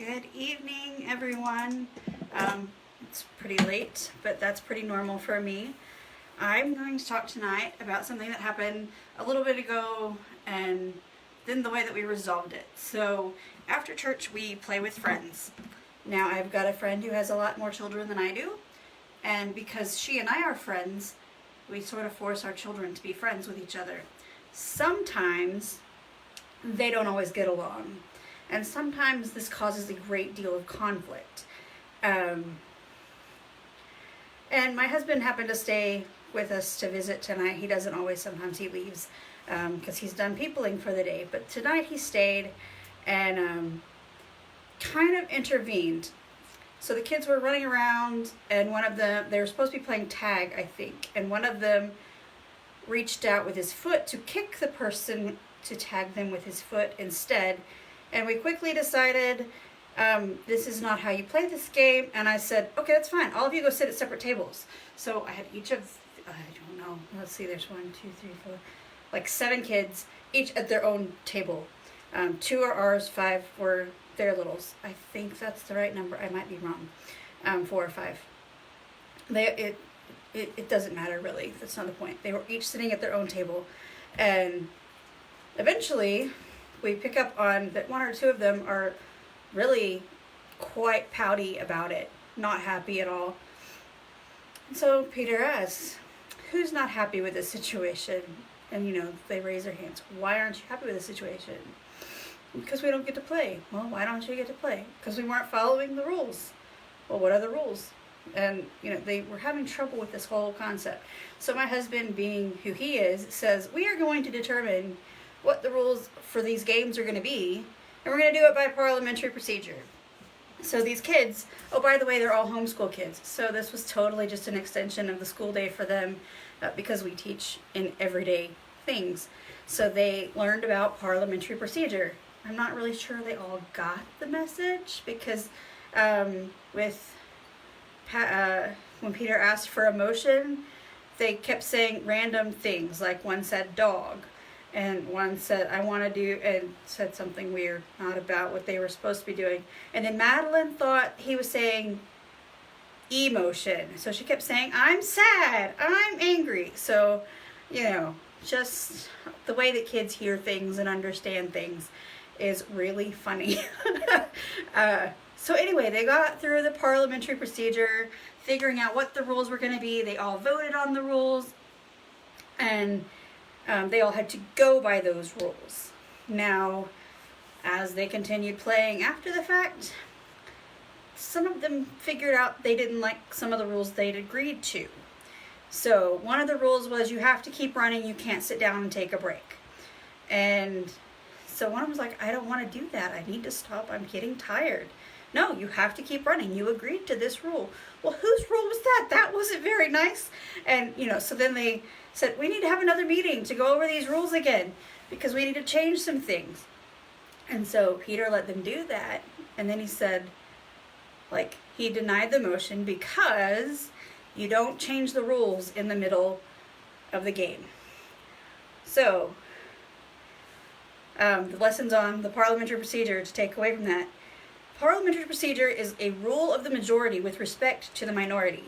Good evening, everyone. It's pretty late, but that's pretty normal for me. I'm going to talk tonight about something that happened a little bit ago and then the way that we resolved it. So after church, we play with friends. Now, I've got a friend who has a lot more children than I do, and because she and I are friends, we sort of force our children to be friends with each other. Sometimes they don't always get along, and sometimes this causes a great deal of conflict. And my husband happened to stay with us to visit tonight. He doesn't always, sometimes he leaves because he's done peopling for the day. But tonight he stayed and kind of intervened. So the kids were running around, and one of them, they were supposed to be playing tag, I think, and one of them reached out with his foot to kick the person to tag them with his foot instead. And we quickly decided this is not how you play this game. And I said, okay, that's fine. All of you go sit at separate tables. So I had each of, I don't know, let's see, there's 1, 2, 3, 4, like 7 kids, each at their own table. 2 are ours, 5 were their littles. I think that's the right number. I might be wrong. 4 or 5. It doesn't matter really. That's not the point. They were each sitting at their own table. And eventually we pick up on that 1 or 2 of them are really quite pouty about it, not happy at all. So Peter asks, who's not happy with this situation? And they raise their hands. Why aren't you happy with this situation? Because we don't get to play. Well, why don't you get to play? Because we weren't following the rules. Well, what are the rules? And they were having trouble with this whole concept. So my husband, being who he is, says, we are going to determine what the rules for these games are going to be, and we're going to do it by parliamentary procedure. So these kids, oh, by the way, they're all homeschool kids, so this was totally just an extension of the school day for them because we teach in everyday things. So they learned about parliamentary procedure. I'm not really sure they all got the message because when Peter asked for a motion, they kept saying random things, like one said dog, and one said, I want to do, and said something weird, not about what they were supposed to be doing. And then Madeline thought he was saying emotion. So she kept saying, I'm sad, I'm angry. So, just the way that kids hear things and understand things is really funny. So anyway, they got through the parliamentary procedure, figuring out what the rules were going to be. They all voted on the rules, and they all had to go by those rules. Now, as they continued playing after the fact, some of them figured out they didn't like some of the rules they'd agreed to. So one of the rules was you have to keep running, you can't sit down and take a break. And so one of them was like, I don't want to do that. I need to stop. I'm getting tired. No, you have to keep running. You agreed to this rule. Well, whose rule was that? That wasn't very nice. And, so then they said, we need to have another meeting to go over these rules again because we need to change some things. And so Peter let them do that. And then he said, he denied the motion because you don't change the rules in the middle of the game. So the lessons on the parliamentary procedure to take away from that. Parliamentary procedure is a rule of the majority with respect to the minority.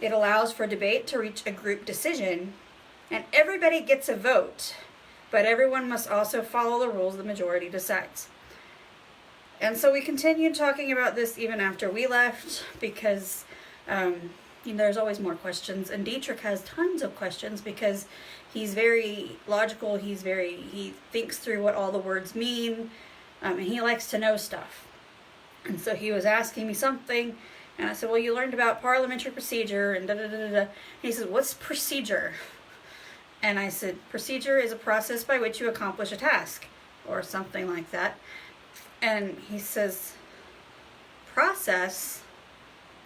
It allows for debate to reach a group decision, and everybody gets a vote, but everyone must also follow the rules the majority decides. And so we continued talking about this even after we left because there's always more questions, and Dietrich has tons of questions because he's very logical, he thinks through what all the words mean, and he likes to know stuff. And so he was asking me something, and I said, well, you learned about parliamentary procedure, and da-da-da-da-da. And he said, what's procedure? And I said, procedure is a process by which you accomplish a task, or something like that. And he says, process,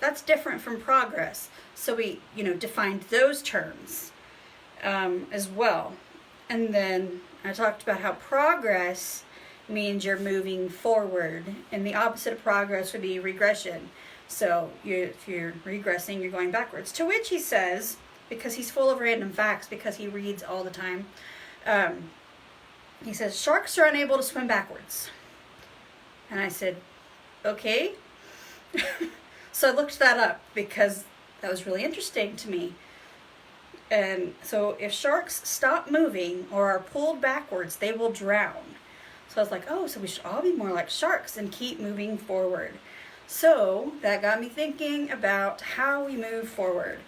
that's different from progress. So we, defined those terms as well. And then I talked about how progress means you're moving forward, and the opposite of progress would be regression. So if you're regressing, you're going backwards. To which he says, because he's full of random facts, because he reads all the time, he says, sharks are unable to swim backwards. And I said, okay. So I looked that up because that was really interesting to me. And so if sharks stop moving or are pulled backwards, they will drown. So I was like, oh, so we should all be more like sharks and keep moving forward. So that got me thinking about how we move forward.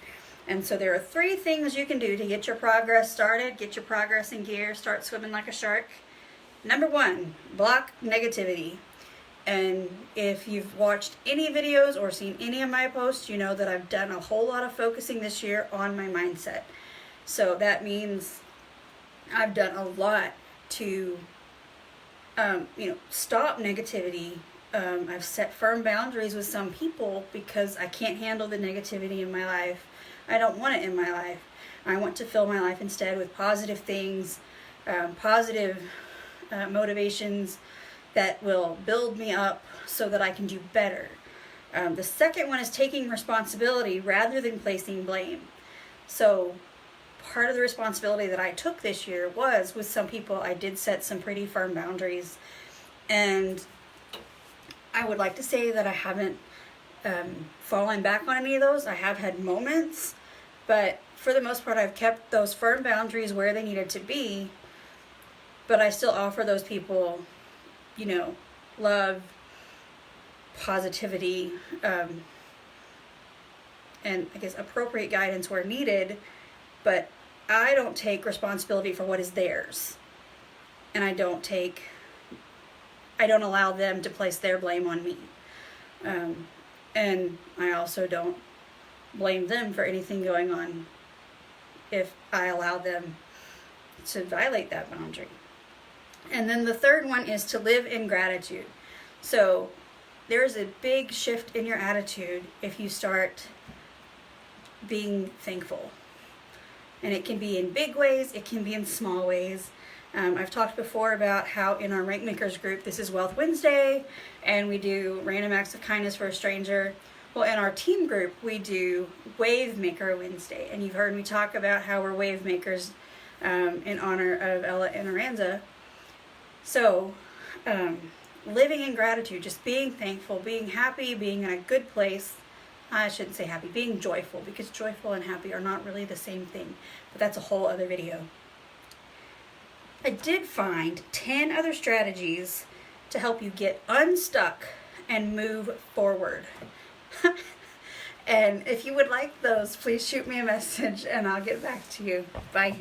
And so there are 3 things you can do to get your progress started, get your progress in gear, start swimming like a shark. Number 1, block negativity. And if you've watched any videos or seen any of my posts, you know that I've done a whole lot of focusing this year on my mindset. So that means I've done a lot to, stop negativity. I've set firm boundaries with some people because I can't handle the negativity in my life. I don't want it in my life. I want to fill my life instead with positive things, positive motivations that will build me up so that I can do better. The second one is taking responsibility rather than placing blame. So part of the responsibility that I took this year was with some people. I did set some pretty firm boundaries, and I would like to say that I haven't fallen back on any of those. I have had moments, but for the most part I've kept those firm boundaries where they needed to be, but I still offer those people love, positivity, and I guess appropriate guidance where needed, but I don't take responsibility for what is theirs. And I don't allow them to place their blame on me. And I also don't blame them for anything going on if I allow them to violate that boundary. And then the third one is to live in gratitude. So there's a big shift in your attitude if you start being thankful. And it can be in big ways, it can be in small ways. I've talked before about how in our Rank Makers group, this is Wealth Wednesday, and we do random acts of kindness for a stranger. Well, in our team group, we do Wave Maker Wednesday. And you've heard me talk about how we're wave makers in honor of Ella and Aranza. So, living in gratitude, just being thankful, being happy, being in a good place. I shouldn't say happy, being joyful, because joyful and happy are not really the same thing. But that's a whole other video. I did find 10 other strategies to help you get unstuck and move forward. And if you would like those, please shoot me a message and I'll get back to you. Bye.